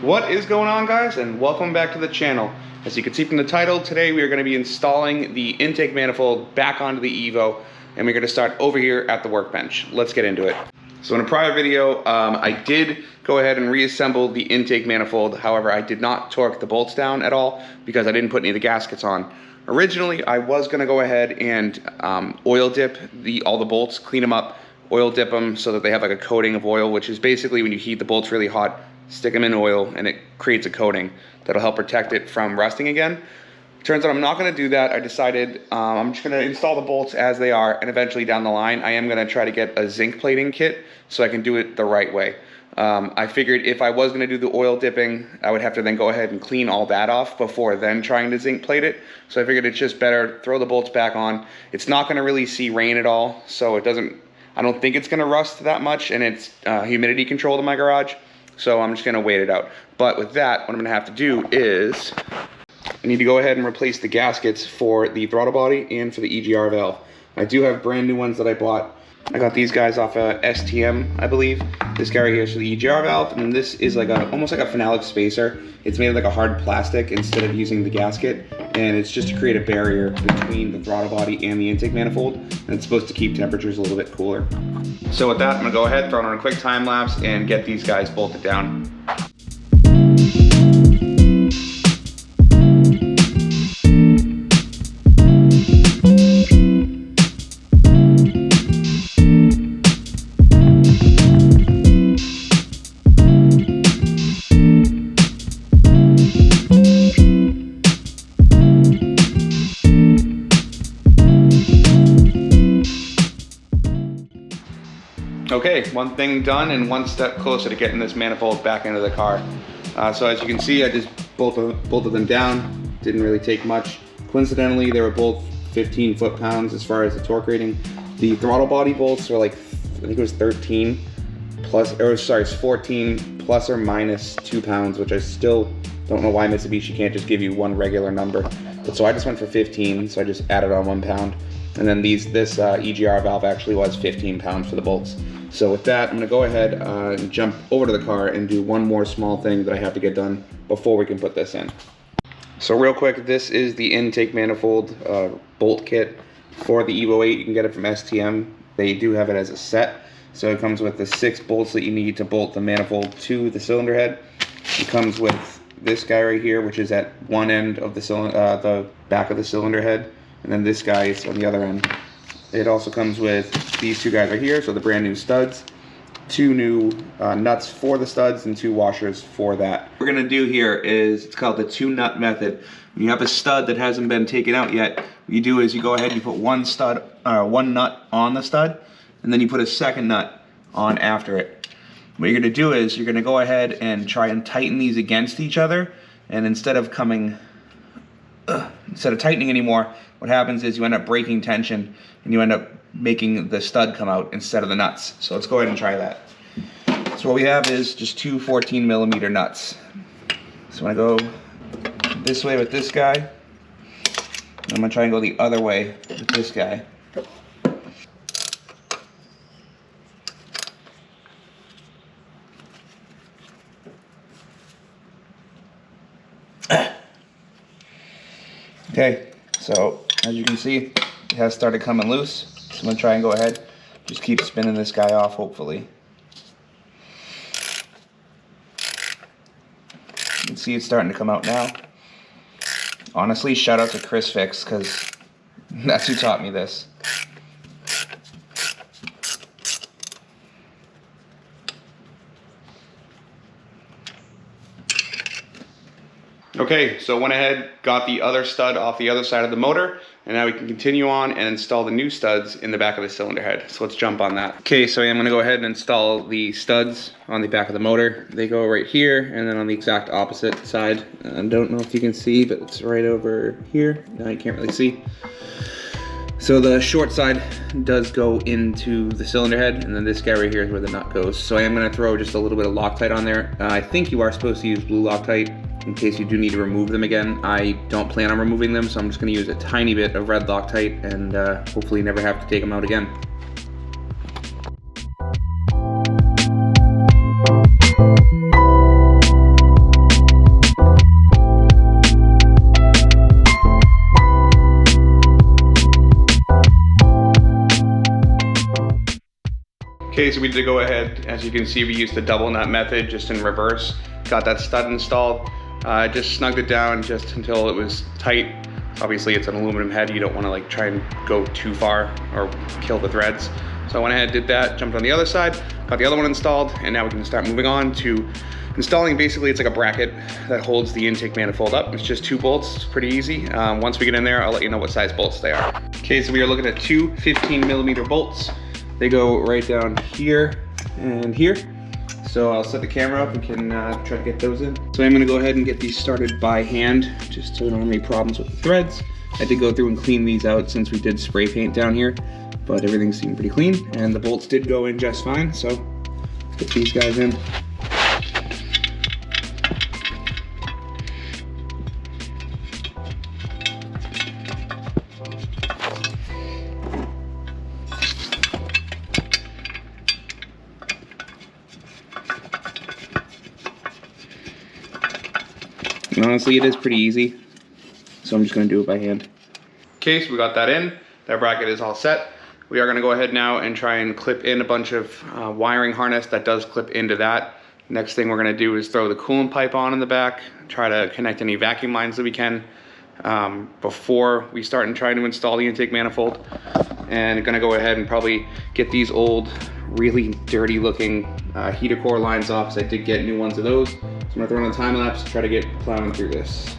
What is going on, guys, and welcome back to the channel. As you can see from the title, today we are going to be installing the intake manifold back onto the Evo, and we're going to start over here at the workbench. Let's get into it. So in a prior video, I did go ahead and reassemble the intake manifold. However, I did not torque the bolts down at all because I didn't put any of the gaskets on. Originally, I was going to go ahead and oil dip all the bolts, clean them up, oil dip them so that they have like a coating of oil, which is basically when you heat the bolts really hot, stick them in oil and it creates a coating that'll help protect it from rusting again. Turns out I'm not going to do that. I decided I'm just going to install the bolts as they are, and eventually down the line I am going to try to get a zinc plating kit so I can do it the right way. I figured if I was going to do the oil dipping, I would have to then go ahead and clean all that off before then trying to zinc plate it. So I figured it's just better, throw the bolts back on. It's not going to really see rain at all, so I don't think it's going to rust that much, and it's humidity controlled in my garage. So I'm just going to wait it out. But with that, what I'm going to have to do is I need to go ahead and replace the gaskets for the throttle body and for the EGR valve. I do have brand new ones that I bought. I got these guys off STM, I believe. This guy right here is for the EGR valve, and then this is like almost like a phenolic spacer. It's made of like a hard plastic instead of using the gasket, and it's just to create a barrier between the throttle body and the intake manifold, and it's supposed to keep temperatures a little bit cooler. So with that, I'm gonna go ahead, throw it on a quick time lapse, and get these guys bolted down. Okay, one thing done and one step closer to getting this manifold back into the car. So as you can see, I just bolted them down. Didn't really take much. Coincidentally, they were both 15 foot-pounds as far as the torque rating. The throttle body bolts were like, I think it was 13 plus, or sorry, it's 14 plus or minus 2 pounds, which I still don't know why Mitsubishi can't just give you one regular number. But so I just went for 15, so I just added on 1 pound. And then this EGR valve actually was 15 pounds for the bolts. So with that, I'm gonna go ahead and jump over to the car and do one more small thing that I have to get done before we can put this in. So real quick, this is the intake manifold bolt kit for the Evo 8. You can get it from STM. They do have it as a set. So it comes with the 6 bolts that you need to bolt the manifold to the cylinder head. It comes with this guy right here, which is at one end of the back of the cylinder head, and then this guy is on the other end. It also comes with these 2 guys right here, so the brand new studs, 2 new nuts for the studs, and 2 washers for that. What we're gonna do here is, it's called the 2-nut method. When you have a stud that hasn't been taken out yet, what you do is you go ahead and you put one nut on the stud, and then you put a second nut on after it. What you're gonna do is you're gonna go ahead and try and tighten these against each other, and instead of tightening anymore, what happens is you end up breaking tension and you end up making the stud come out instead of the nuts. So let's go ahead and try that. So what we have is just 2 14mm nuts. So I'm gonna go this way with this guy. I'm gonna try and go the other way with this guy. Okay, so as you can see, it has started coming loose. So I'm gonna try and go ahead, just keep spinning this guy off, hopefully. You can see it's starting to come out now. Honestly, shout out to Chris Fix, because that's who taught me this. Okay, so went ahead, got the other stud off the other side of the motor, and now we can continue on and install the new studs in the back of the cylinder head. So let's jump on that. Okay, so I'm gonna go ahead and install the studs on the back of the motor. They go right here, and then on the exact opposite side. I don't know if you can see, but it's right over here. No, you can't really see. So the short side does go into the cylinder head, and then this guy right here is where the nut goes. So I am gonna throw just a little bit of Loctite on there. I think you are supposed to use blue Loctite in case you do need to remove them again. I don't plan on removing them, so I'm just gonna use a tiny bit of red Loctite and hopefully never have to take them out again. Okay, so we did go ahead, as you can see, we used the double nut method just in reverse. Got that stud installed. Just snugged it down just until it was tight. Obviously it's an aluminum head, you don't want to like try and go too far or kill the threads. So I went ahead, did that, jumped on the other side, got the other one installed, and now we can start moving on to installing. Basically it's like a bracket that holds the intake manifold up. It's just 2 bolts, it's pretty easy. Once we get in there, I'll let you know what size bolts they are. Okay, so we are looking at 2 15mm bolts. They go right down here and here. So I'll set the camera up and can try to get those in. So I'm gonna go ahead and get these started by hand, just so we don't have any problems with the threads. I did go through and clean these out since we did spray paint down here, but everything seemed pretty clean and the bolts did go in just fine. So let's get these guys in. And honestly, it is pretty easy, so I'm just gonna do it by hand. Okay, so we got that in. That bracket is all set. We are gonna go ahead now and try and clip in a bunch of wiring harness that does clip into that. Next thing we're gonna do is throw the coolant pipe on in the back, try to connect any vacuum lines that we can before we start and try to install the intake manifold. And gonna go ahead and probably get these old, really dirty looking heater core lines off, because I did get new ones of those. So I'm gonna throw on a time lapse, try to get plowing through this.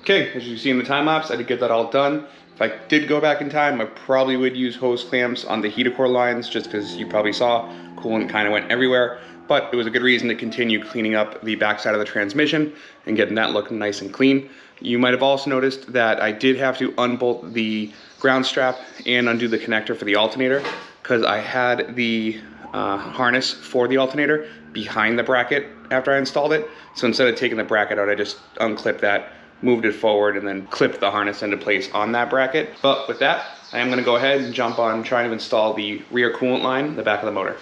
Okay, as you see in the time lapse, I did get that all done. If I did go back in time, I probably would use hose clamps on the heater core lines, just because you probably saw coolant kind of went everywhere. But it was a good reason to continue cleaning up the backside of the transmission and getting that looking nice and clean. You might have also noticed that I did have to unbolt the ground strap and undo the connector for the alternator, because I had the harness for the alternator behind the bracket after I installed it. So instead of taking the bracket out, I just unclipped that, moved it forward, and then clipped the harness into place on that bracket. But with that, I am gonna go ahead and jump on trying to install the rear coolant line in the back of the motor.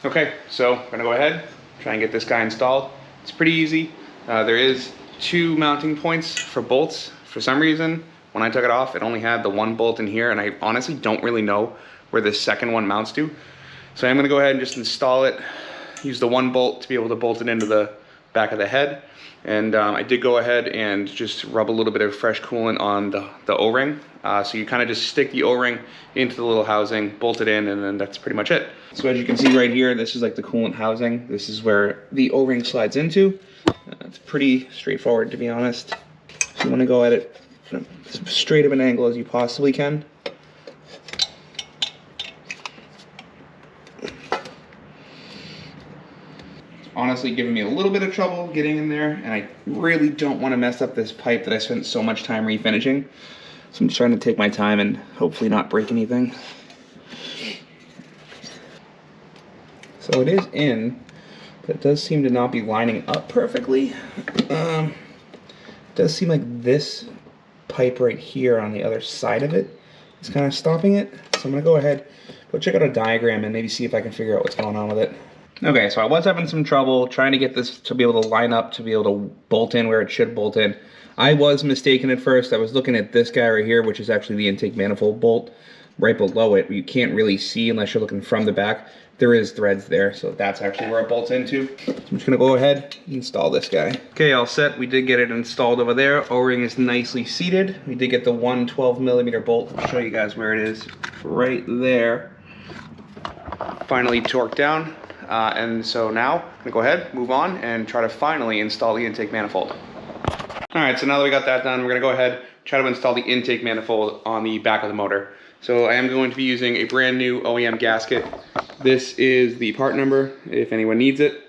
Okay, so I'm gonna go ahead, try and get this guy installed. It's pretty easy. There is 2 mounting points for bolts. For some reason, when I took it off, it only had the 1 bolt in here, and I honestly don't really know where the second one mounts to. So I'm gonna go ahead and just install it, use the 1 bolt to be able to bolt it into the back of the head. And I did go ahead and just rub a little bit of fresh coolant on the O-ring. So you kind of just stick the O-ring into the little housing, bolt it in, and then that's pretty much it. So as you can see right here, this is like the coolant housing. This is where the O-ring slides into. It's pretty straightforward, to be honest. So you want to go at it from as straight of an angle as you possibly can. Honestly giving me a little bit of trouble getting in there, and I really don't want to mess up this pipe that I spent so much time refinishing. So I'm just trying to take my time and hopefully not break anything. So it is in, but it does seem to not be lining up perfectly. It does seem like this pipe right here on the other side of it is kind of stopping it. So I'm gonna go ahead, go check out a diagram and maybe see if I can figure out what's going on with it. Okay, so I was having some trouble trying to get this to be able to line up, to be able to bolt in where it should bolt in. I was mistaken at first. I was looking at this guy right here, which is actually the intake manifold bolt right below it. You can't really see unless you're looking from the back. There is threads there, so that's actually where it bolts into. So I'm just gonna go ahead and install this guy. Okay, all set. We did get it installed over there. O-ring is nicely seated. We did get the 1 12mm bolt. I'll show you guys where it is. Right there. Finally torqued down. And so now I'm gonna go ahead, move on, and try to finally install the intake manifold. All right, so now that we got that done, we're gonna go ahead, try to install the intake manifold on the back of the motor. So I am going to be using a brand new OEM gasket. This is the part number, if anyone needs it.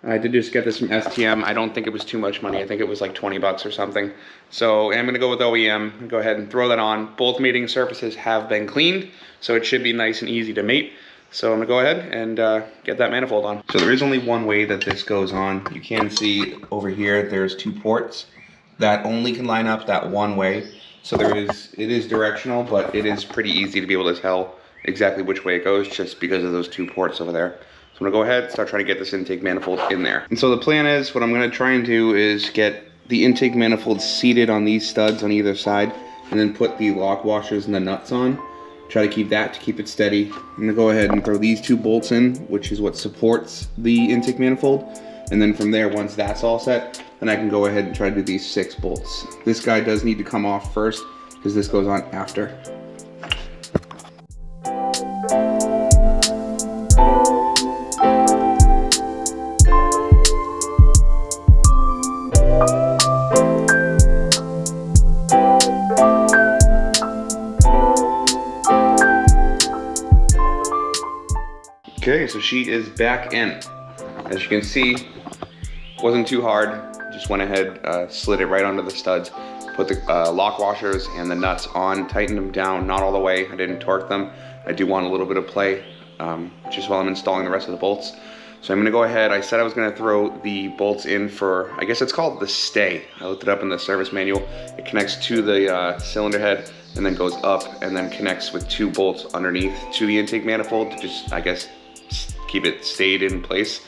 I did just get this from STM. I don't think it was too much money. I think it was like 20 bucks or something. So I'm gonna go with OEM, go ahead and throw that on. Both mating surfaces have been cleaned, so it should be nice and easy to mate. So I'm gonna go ahead and get that manifold on. So there is only one way that this goes on. You can see over here, there's 2 ports that only can line up that one way. So it is directional, but it is pretty easy to be able to tell exactly which way it goes just because of those 2 ports over there. So I'm gonna go ahead and start trying to get this intake manifold in there. And so the plan is, what I'm gonna try and do is get the intake manifold seated on these studs on either side, and then put the lock washers and the nuts on. Try to keep it steady. I'm gonna go ahead and throw these 2 bolts in, which is what supports the intake manifold. And then from there, once that's all set, then I can go ahead and try to do these 6 bolts. This guy does need to come off first because this goes on after. Okay, so she is back in. As you can see, wasn't too hard. Just went ahead, slid it right onto the studs, put the lock washers and the nuts on, tightened them down, not all the way. I didn't torque them. I do want a little bit of play just while I'm installing the rest of the bolts. So I'm gonna go ahead, I said I was gonna throw the bolts in for, I guess it's called the stay. I looked it up in the service manual. It connects to the cylinder head and then goes up and then connects with 2 bolts underneath to the intake manifold to just, I guess, keep it stayed in place.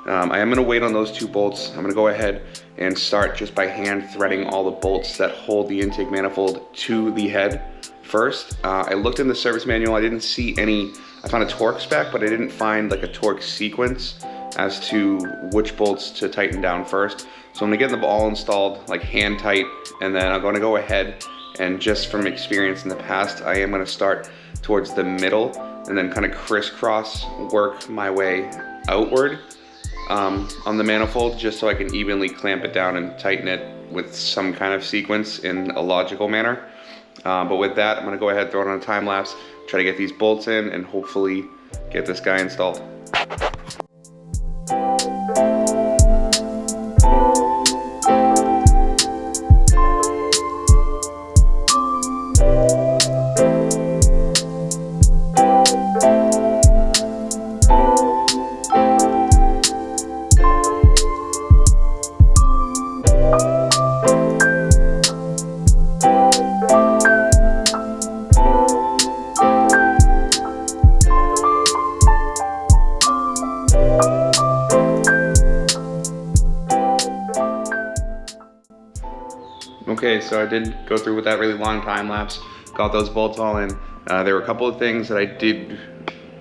I am gonna wait on those 2 bolts. I'm gonna go ahead and start just by hand threading all the bolts that hold the intake manifold to the head first. I looked in the service manual, I didn't see any, I found a torque spec, but I didn't find like a torque sequence as to which bolts to tighten down first. So I'm gonna get them all installed, like hand tight, and then I'm gonna go ahead and just from experience in the past, I am gonna start towards the middle and then kind of crisscross work my way outward on the manifold, just so I can evenly clamp it down and tighten it with some kind of sequence in a logical manner. But with that, I'm gonna go ahead, throw it on a time lapse, try to get these bolts in and hopefully get this guy installed. Okay, so I did go through with that really long time lapse, got those bolts all in. There were a couple of things that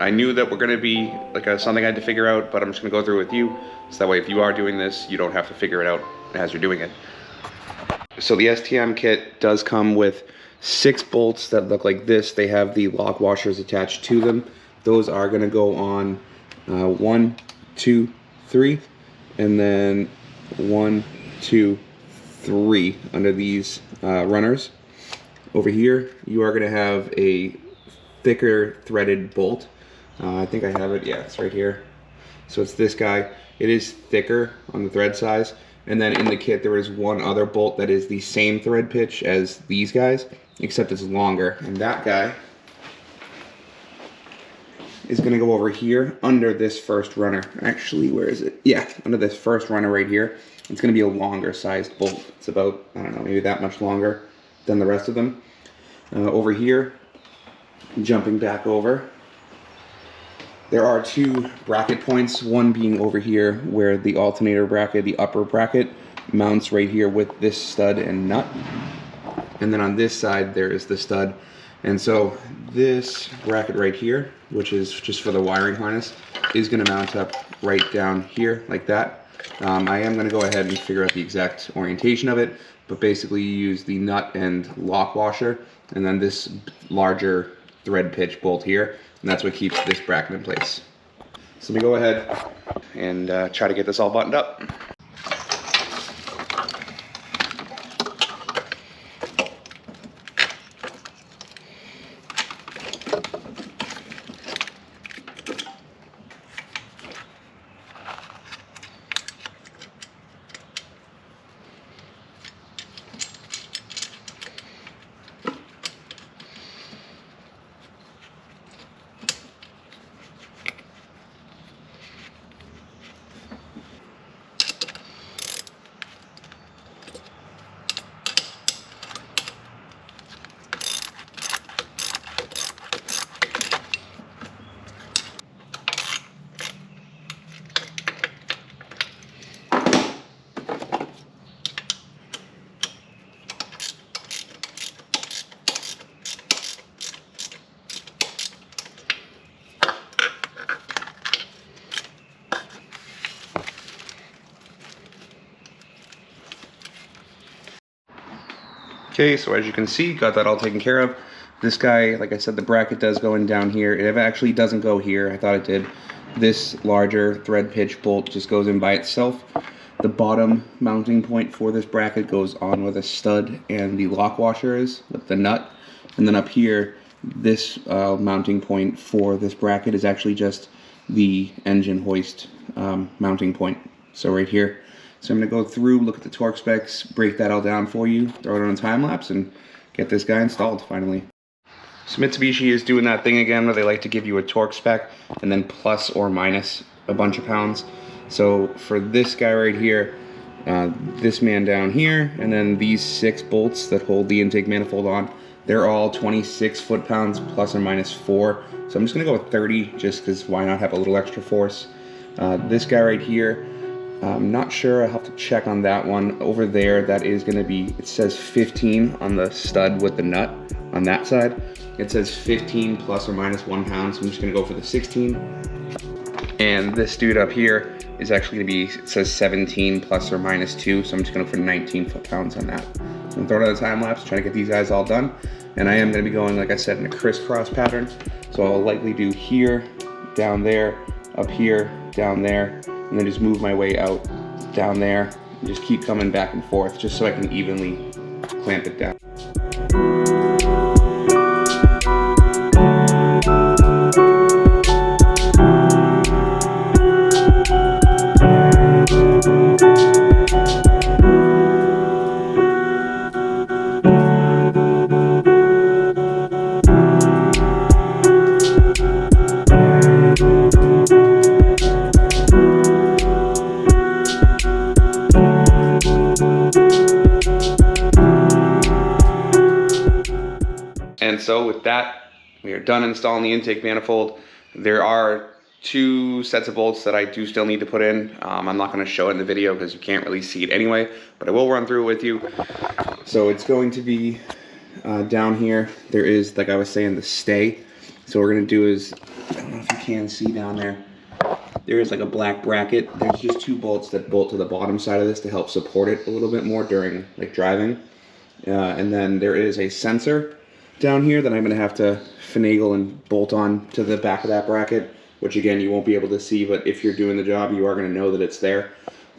I knew that were gonna be like something I had to figure out, but I'm just gonna go through with you, so that way if you are doing this, you don't have to figure it out as you're doing it. So the STM kit does come with 6 bolts that look like this. They have the lock washers attached to them. Those are gonna go on 1, 2, 3, and then 1, 2, 3 under these runners. Over here, you are gonna have a thicker threaded bolt. I think I have it, yeah, it's right here. So it's this guy. It is thicker on the thread size. And then in the kit, there is one other bolt that is the same thread pitch as these guys, except it's longer. And that guy is gonna go over here under this first runner. Actually, where is it? Yeah, under this first runner right here. It's gonna be a longer sized bolt. It's about, I don't know, maybe that much longer than the rest of them. Over here, jumping back over, there are 2 bracket points, one being over here where the alternator bracket, the upper bracket, mounts right here with this stud and nut. And then on this side, there is the stud. And so this bracket right here, which is just for the wiring harness, is gonna mount up right down here like that. I am gonna go ahead and figure out the exact orientation of it, but basically you use the nut and lock washer, and then this larger thread pitch bolt here, and that's what keeps this bracket in place. So let me go ahead and try to get this all buttoned up. Okay, so as you can see, got that all taken care of. This guy, like I said, the bracket does go in down here. It actually doesn't go here. I thought it did. This larger thread pitch bolt just goes in by itself. The bottom mounting point for this bracket goes on where the stud and the lock washer is with the nut. And then up here, this mounting point for this bracket is actually just the engine hoist mounting point. So right here. So I'm going to go through, look at the torque specs, break that all down for you, throw it on a time lapse, and get this guy installed finally. So Mitsubishi is doing that thing again where they like to give you a torque spec and then plus or minus a bunch of pounds. So for this guy right here, this man down here, and then these 6 bolts that hold the intake manifold on, they're all 26 foot-pounds plus or minus 4. So I'm just gonna go with 30 just because why not have a little extra force. This guy right here, I'm not sure, I'll have to check on that one. Over there, that is gonna be, it says 15 on the stud with the nut on that side. It says 15 plus or minus 1 pound, so I'm just gonna go for the 16. And this dude up here is actually gonna be, it says 17 plus or minus 2, so I'm just gonna go for 19 foot-pounds on that. So I'm throwing out a time lapse, trying to get these guys all done. And I am gonna be going, like I said, in a crisscross pattern. So I'll likely do here, down there, up here, down there, and then just move my way out down there and just keep coming back and forth just so I can evenly clamp it down. And so with that, we are done installing the intake manifold. There are 2 sets of bolts that I do still need to put in. I'm not going to show it in the video because you can't really see it anyway, but I will run through it with you. So it's going to be down here. There is, like I was saying, the stay. So what we're going to do is, I don't know if you can see down there, there is like a black bracket. There's just 2 bolts that bolt to the bottom side of this to help support it a little bit more during like driving. And then there is a sensor down here that I'm going to have to finagle and bolt on to the back of that bracket, which again you won't be able to see, but if you're doing the job you are going to know that it's there.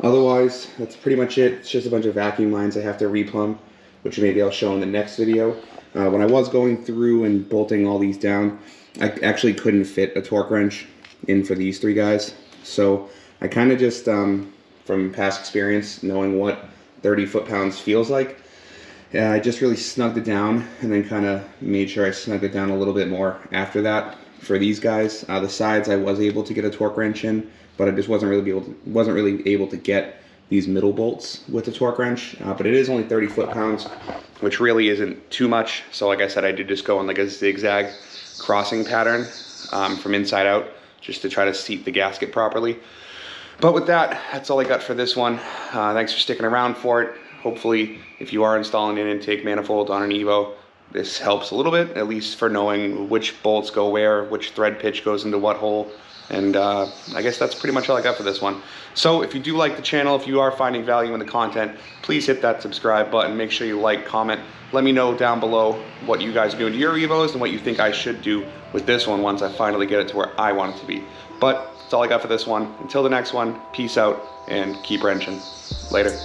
Otherwise, that's pretty much it. It's just a bunch of vacuum lines I have to replumb, which maybe I'll show in the next video. When I was going through and bolting all these down, I actually couldn't fit a torque wrench in for these 3 guys. So I kind of just, from past experience, knowing what 30 foot-pounds feels like, I just really snugged it down and then kind of made sure I snugged it down a little bit more after that for these guys. The sides I was able to get a torque wrench in, but I just wasn't really able to get these middle bolts with the torque wrench. But it is only 30 foot-pounds, which really isn't too much. So like I said, I did just go in like a zigzag crossing pattern from inside out just to try to seat the gasket properly. But with that, that's all I got for this one. Thanks for sticking around for it. Hopefully, if you are installing an intake manifold on an Evo, this helps a little bit, at least for knowing which bolts go where, which thread pitch goes into what hole. And I guess that's pretty much all I got for this one. So if you do like the channel, if you are finding value in the content, please hit that subscribe button. Make sure you like, comment. Let me know down below what you guys are doing to your Evos and what you think I should do with this one once I finally get it to where I want it to be. But that's all I got for this one. Until the next one, peace out and keep wrenching. Later.